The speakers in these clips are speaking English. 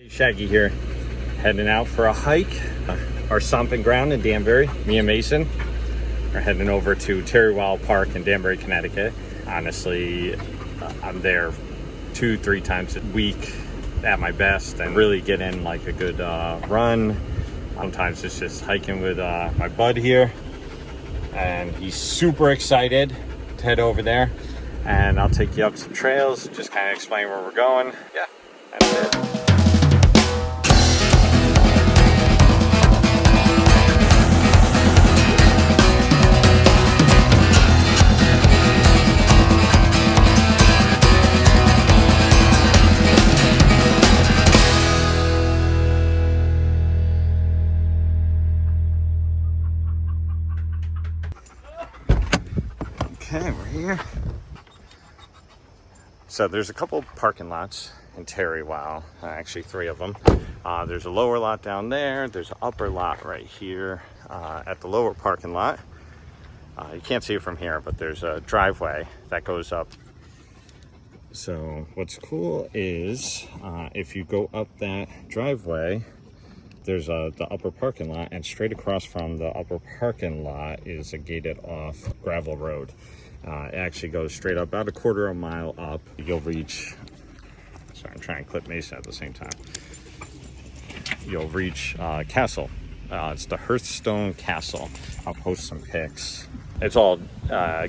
Shaggy here, heading out for a hike. Our stomping ground in Danbury. Me and Mason are heading over to Tarrywile Park in Danbury, Connecticut. Honestly, I'm there 2-3 times a week at my best and really get in like a good run. Sometimes it's just hiking with my bud here, and he's super excited to head over there. And I'll take you up some trails, just kind of explain where we're going. Yeah, that's it. Okay, we're here. So there's a couple parking lots in Tarrywile, actually 3 of them. There's a lower lot down there. There's an upper lot right here at the lower parking lot. You can't see it from here, but there's a driveway that goes up. So what's cool is if you go up that driveway, there's the upper parking lot, and straight across from the upper parking lot is a gated off gravel road. It actually goes straight up about a quarter of a mile up. You'll reach, sorry, I'm trying to clip Mason at the same time. You'll reach Castle. It's the Hearthstone Castle. I'll post some pics. It's all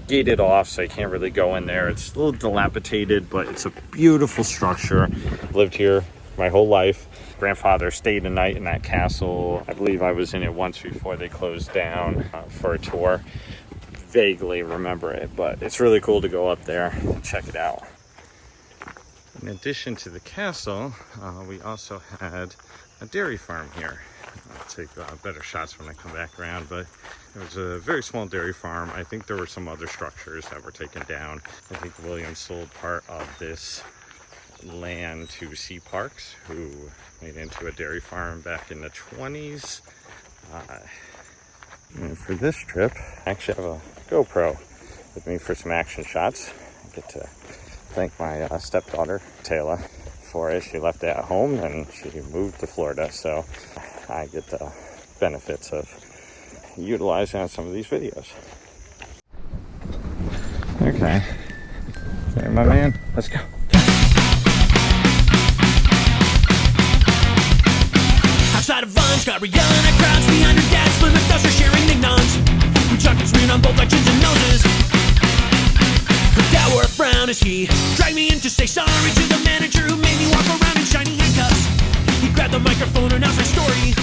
gated off, so you can't really go in there. It's a little dilapidated, but it's a beautiful structure. Lived here my whole life. Grandfather stayed a night in that castle. I believe I was in it once before they closed down for a tour. Vaguely remember it, but it's really cool to go up there and check it out. In addition to the castle, we also had a dairy farm here. I'll take better shots when I come back around, but it was a very small dairy farm. I think there were some other structures that were taken down. I think William sold part of this land to Sea Parks, who made into a dairy farm back in the 20s. And for this trip, I actually have a GoPro with me for some action shots. I get to thank my stepdaughter, Taylor, for it. She left it at home and she moved to Florida, so I get the benefits of utilizing some of these videos. Okay, hey, my man, let's go. Outside of Vines, got Rihanna crowds behind her dad's Plymouth Duster sharing Mignons. We chucking screen on both our chins and noses. Her dour frown as he dragged me in to say sorry to the manager who made me walk around in shiny handcuffs. He grabbed the microphone and announced her story.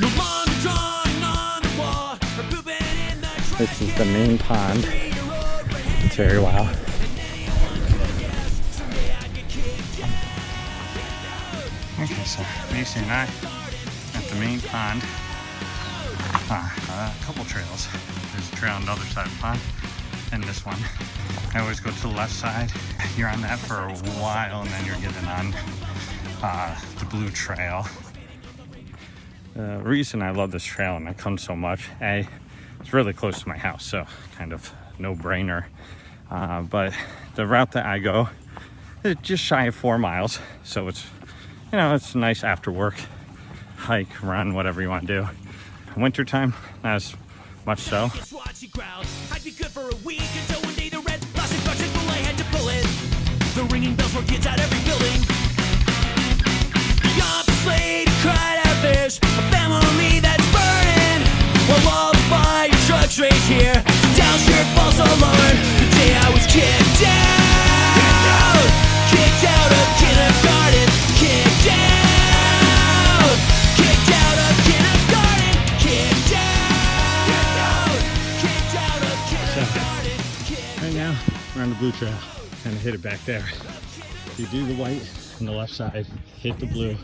No longer drawing on the wall, her pooping in the This is the main pond in Tarrywile. Okay, so Mason and I at the main pond. A couple trails. There's a trail on the other side of the pond and this one. I always go to the left side. You're on that for a while and then you're getting on the blue trail. The reason I love this trail and I come so much, it's really close to my house, so kind of no-brainer. But the route that I go is just shy of 4 miles, so it's, you know, it's a nice after work hike, run, whatever you want to do. Wintertime, not as much so. I'd be good for a week until one day the red plastic box full, I had to pull it. The ringing bells were kids at every building. Beyond the slate, cried out, there's a family that's burning. While all the fire trucks race here, down your false alarm. The day I was kicked out, kicked out of kindergarten, kicked out, kicked out of kindergarten, kicked out, kicked out of kindergarten, kicked out. Right now, we're on the blue trail. Kind of hit it back there. You do the white on the left side, hit the blue,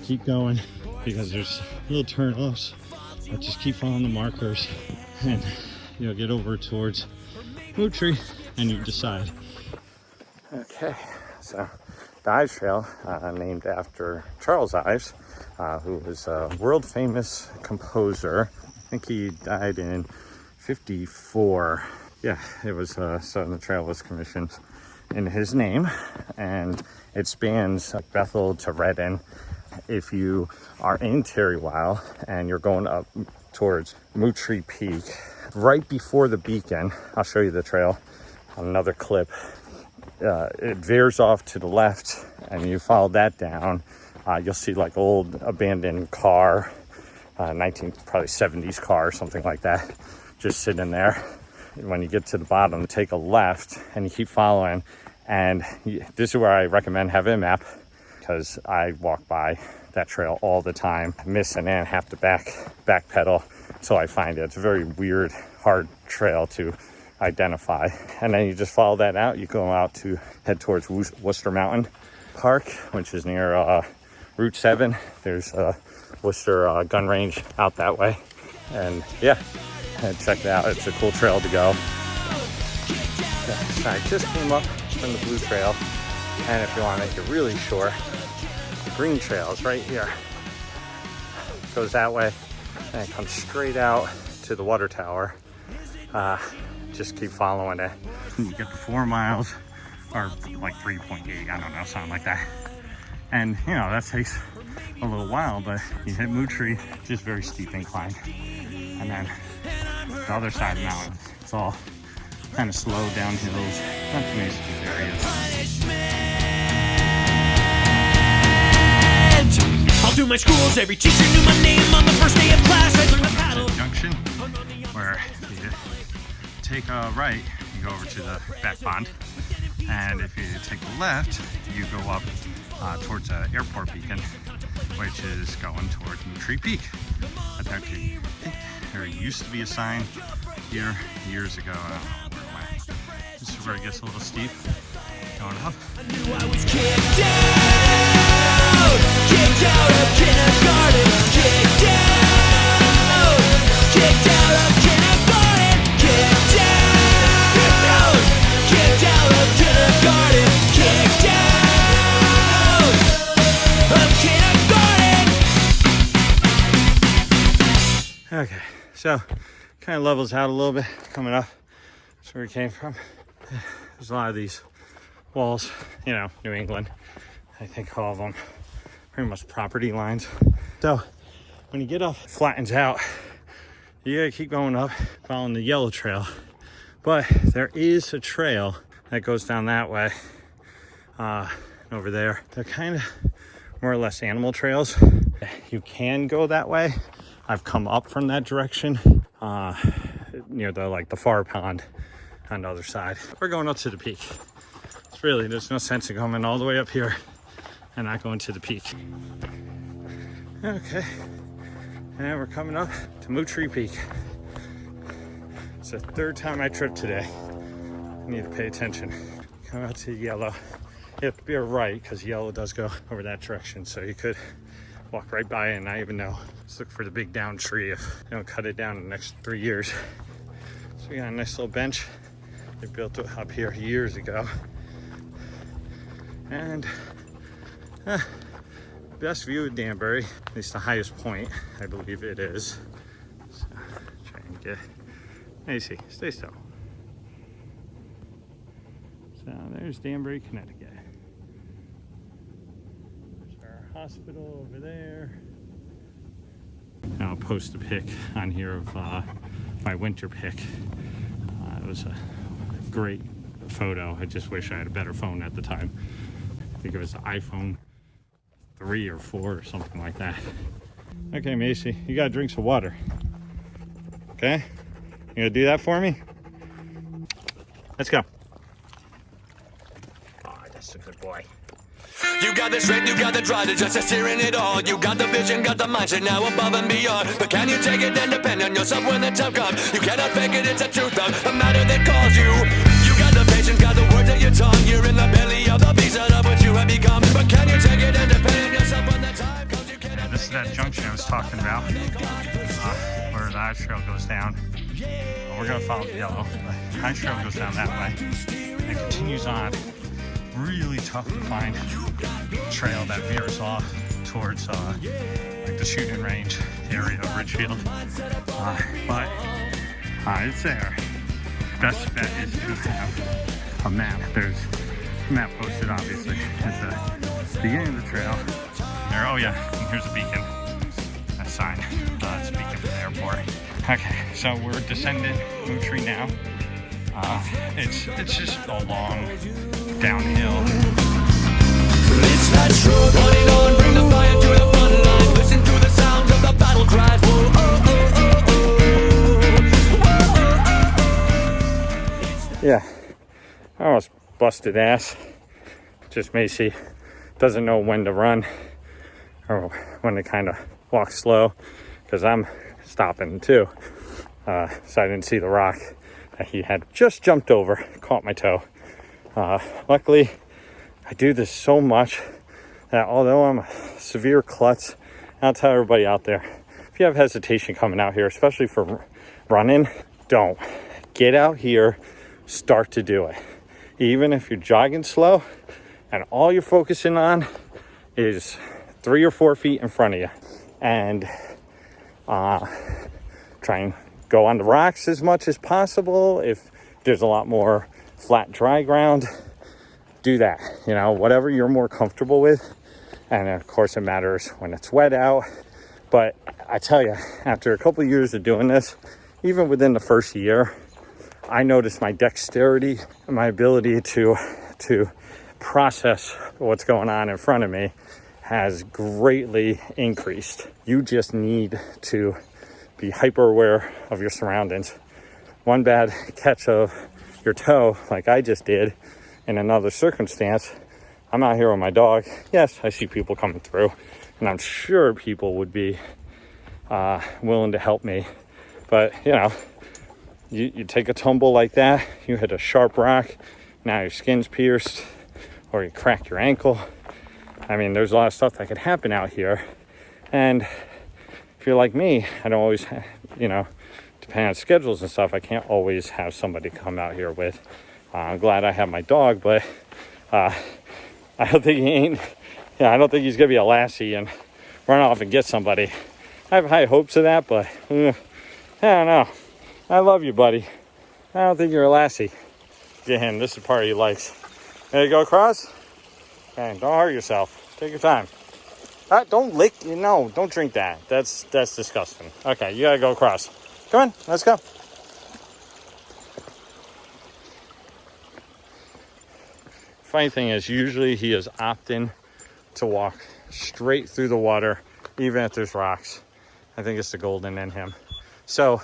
keep going, because there's little turnoffs, but just keep following the markers, and you'll get over towards Mootry, and you decide. Okay, so the Ives Trail, named after Charles Ives, who was a world famous composer. I think he died in 54. Yeah, it was, so the trail was commissioned in his name, and it spans Bethel to Redden. If you are in Tarrywile and you're going up towards Mootry Peak, right before the beacon, I'll show you the trail on another clip. It veers off to the left, and you follow that down. You'll see like old abandoned car, 1970s car or something like that, just sitting there. When you get to the bottom, take a left and you keep following. And this is where I recommend having a map, because I walk by that trail all the time, missing and have to backpedal until I find it. It's a very weird, hard trail to identify. And then you just follow that out. You go out to head towards Worcester Mountain Park, which is near Route 7. There's a Worcester gun range out that way. And yeah, check it out. It's a cool trail to go. So I just came up from the blue trail, and if you want to make it really short, the green trail is right here. Goes that way and it comes straight out to the water tower. Just keep following it. You get the 4 miles, or like 3.8, I don't know, something like that. And you know, that takes a little while, but you hit Mootry, just very steep incline. And then the other side of the mountain, it's all kind of slow downhills, not too many steep areas. All through my schools, every teacher knew my name. On the first day of class, I learned to paddle. Junction, where you take a right, you go over to the back pond. And if you take a left, you go up towards the airport beacon, which is going towards Mootry Peak. I think there used to be a sign here years ago. I don't know where it went. This is where it gets a little steep, going up. I knew I was kicked out of kindergarten, kicked out of kindergarten, kicked out of kindergarten, kicked out of kindergarten. Okay, so kind of levels out a little bit coming up. That's where we came from. There's a lot of these walls, you know, New England. I think all of them pretty much property lines. So when you get up, it flattens out. You gotta keep going up, following the yellow trail. But there is a trail that goes down that way, over there. They're kind of more or less animal trails. You can go that way. I've come up from that direction, near the far pond on the other side. We're going up to the peak. It's really, there's no sense in coming all the way up here and not going to the peak. Okay, and we're coming up to Mootry Peak. It's the 3rd time I tripped today. I need to pay attention. Come out to yellow. You have to be a right, because yellow does go over that direction, so you could walk right by it and not even know. Let's look for the big down tree if they don't cut it down in the next 3 years. So we got a nice little bench. They built it up here years ago. And best view of Danbury, at least the highest point, I believe it is. So try and get, Macy, stay still. So there's Danbury, Connecticut. There's our hospital over there. And I'll post a pic on here of my winter pic. It was a great photo. I just wish I had a better phone at the time. I think it was an iPhone 3 or 4 or something like that. Okay, Macy, you gotta drink some water. Okay? You gonna do that for me? Let's go. Oh, that's a good boy. You got the strength, you got the drive to just steering it all. You got the vision, got the mindset now above and beyond. But can you take it and depend on yourself when the time comes? You cannot fake it, it's a truth of the matter that calls you. You got the patience, got the words at your tongue. You're in the belly of the beast of what you have become. But can you take it and depend on yourself when the time comes? You cannot. This is that junction I was talking about, where the ice trail goes down. We're gonna follow the yellow. The ice trail goes down that way and continues on. Really tough to find a trail that veers off towards like the shooting range area of Ridgefield, but it's there. Best bet is to have a map. There's map posted obviously at the beginning of the trail. There, oh yeah, and here's a beacon. That sign. It's a beacon for the airport. Okay, so we're descending Mootry now. It's just a long downhill. It's that truth, running on, bring the fire to the front line. Listen to the sounds of the battle cries. Whoa, oh, oh, oh, oh. Yeah, I almost busted ass. Just Macy doesn't know when to run or when to kind of walk slow, because I'm stopping too. So I didn't see the rock that he had just jumped over, caught my toe. Luckily, I do this so much that although I'm a severe klutz, I'll tell everybody out there, if you have hesitation coming out here, especially for running, don't. Get out here, start to do it. Even if you're jogging slow and all you're focusing on is 3 or 4 feet in front of you, and try and go on the rocks as much as possible. If there's a lot more flat, dry ground, do that. You know, whatever you're more comfortable with. And of course, it matters when it's wet out. But I tell you, after a couple of years of doing this, even within the first year, I noticed my dexterity and my ability to process what's going on in front of me has greatly increased. You just need to be hyper aware of your surroundings. One bad catch of your toe, like I just did in another circumstance, I'm out here with my dog. Yes, I see people coming through, and I'm sure people would be willing to help me. But, you know, you take a tumble like that, you hit a sharp rock, now your skin's pierced, or you crack your ankle. I mean, there's a lot of stuff that could happen out here. And if you're like me, I don't always, you know, depending on schedules and stuff, I can't always have somebody come out here with. I'm glad I have my dog, but I don't think I don't think he's gonna be a lassie and run off and get somebody. I have high hopes of that, but I don't know. I love you, buddy. I don't think you're a lassie. Get him. This is the part he likes. There you go, across. Okay, don't hurt yourself. Take your time. Don't lick. No, don't drink that. That's disgusting. Okay, you gotta go across. Come on, let's go. Funny thing is, usually he is opting to walk straight through the water, even if there's rocks. I think it's the golden in him. So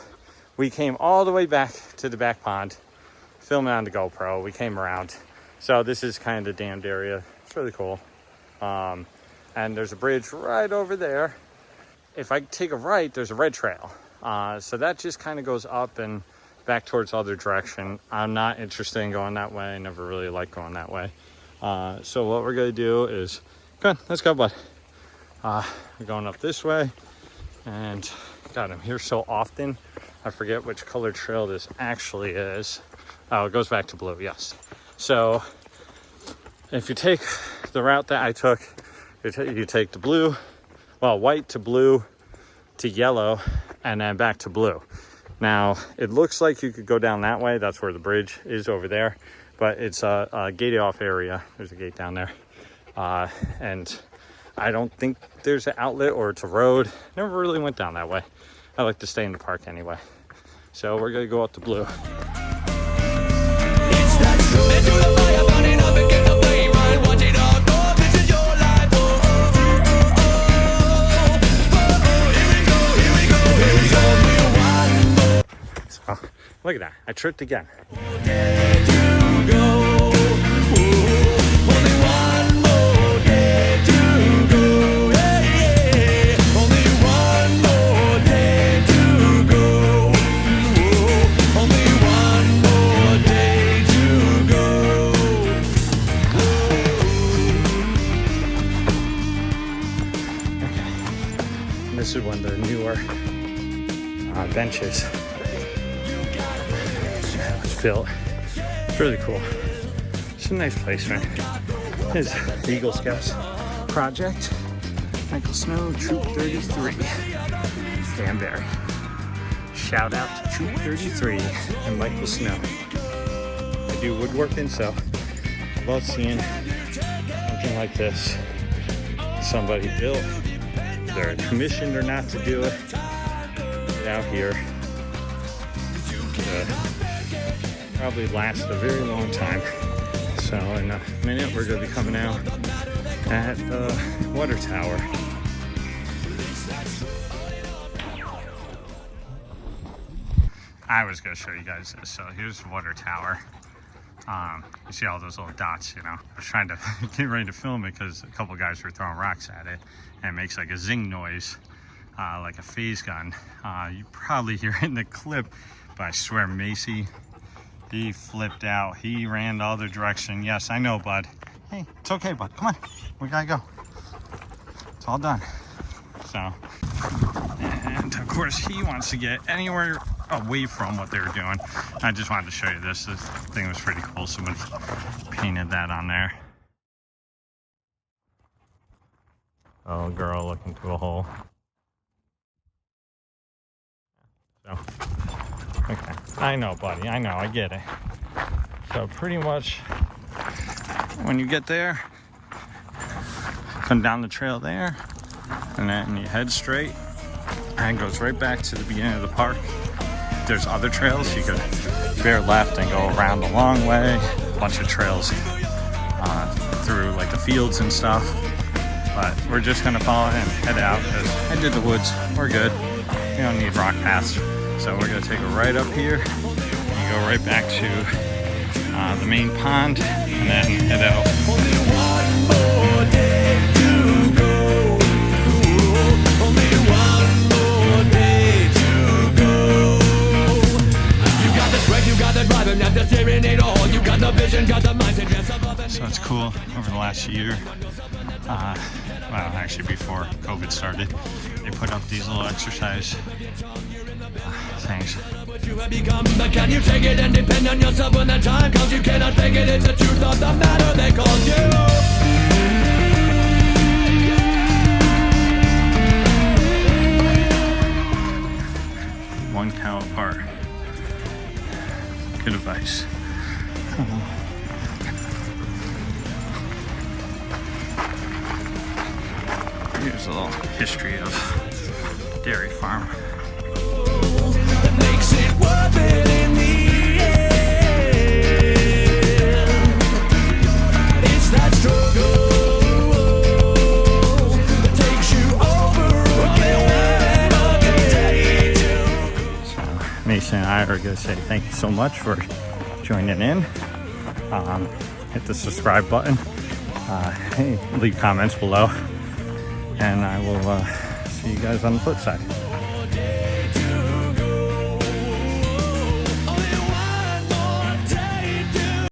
we came all the way back to the back pond, filming on the GoPro. We came around. So this is kind of the dammed area. It's really cool. And there's a bridge right over there. If I take a right, there's a red trail. So that just kind of goes up and back towards the other direction. I'm not interested in going that way. I never really liked going that way. So what we're gonna do is, come on, let's go, bud. We're going up this way, and God, I'm here so often, I forget which colored trail this actually is. Oh, it goes back to blue, yes. So if you take the route that I took, you take the blue, well, white to blue to yellow, and then back to blue. Now, it looks like you could go down that way. That's where the bridge is over there. But it's a gated off area. There's a gate down there. And I don't think there's an outlet or it's a road. Never really went down that way. I like to stay in the park anyway. So we're going to go up to blue. Look at that. I tripped again. This is one of the newer benches. It's built. It's really cool. It's a nice place, man. Here's the Eagle Scouts project. Michael Snow, Troop 33, Danbury. Shout out to Troop 33 and Michael Snow. I do woodworking, so love seeing something like this. Somebody built, they're commissioned or not to do it. Get out here. Probably last a very long time. So in a minute we're going to be coming out at the water tower. I was going to show you guys this. So here's the water tower. You see all those little dots, you know. I was trying to get ready to film it because a couple guys were throwing rocks at it, and it makes like a zing noise, like a phase gun. You probably hear it in the clip, but I swear Macy, he flipped out. He ran the other direction. Yes, I know, bud. Hey, it's okay, bud. Come on. We gotta go. It's all done. So, and of course, he wants to get anywhere away from what they were doing. I just wanted to show you this. This thing was pretty cool. Somebody painted that on there. Oh, girl looking through a hole. So, okay. I know, buddy. I know. I get it. So pretty much when you get there, come down the trail there, and then you head straight, and it goes right back to the beginning of the park. There's other trails. You could veer left and go around the long way. A bunch of trails through like the fields and stuff. But we're just gonna follow and head out because I did the woods. We're good. We don't need rock paths. So we're gonna take it right up here and go right back to the main pond and then head out. Only one more day to go. Only one more day to go. You got the strength, you got the drive, and that's the steering it all. You got the vision, got the mindset, yes, above and So it's cool. Over the last year, well, actually before COVID started, they put up these little exercise things. what you have become, but can you take it and depend on yourself when the time comes? You cannot fake it, it's the truth of the matter they called you. One cow apart. Good advice. Here's a little history of dairy farm. That makes it worth it in the end. It's that struggle that takes you over again. So Mason and I are going to say thank you so much for joining in. Hit the subscribe button. Leave comments below. And I will see you guys on the flip side.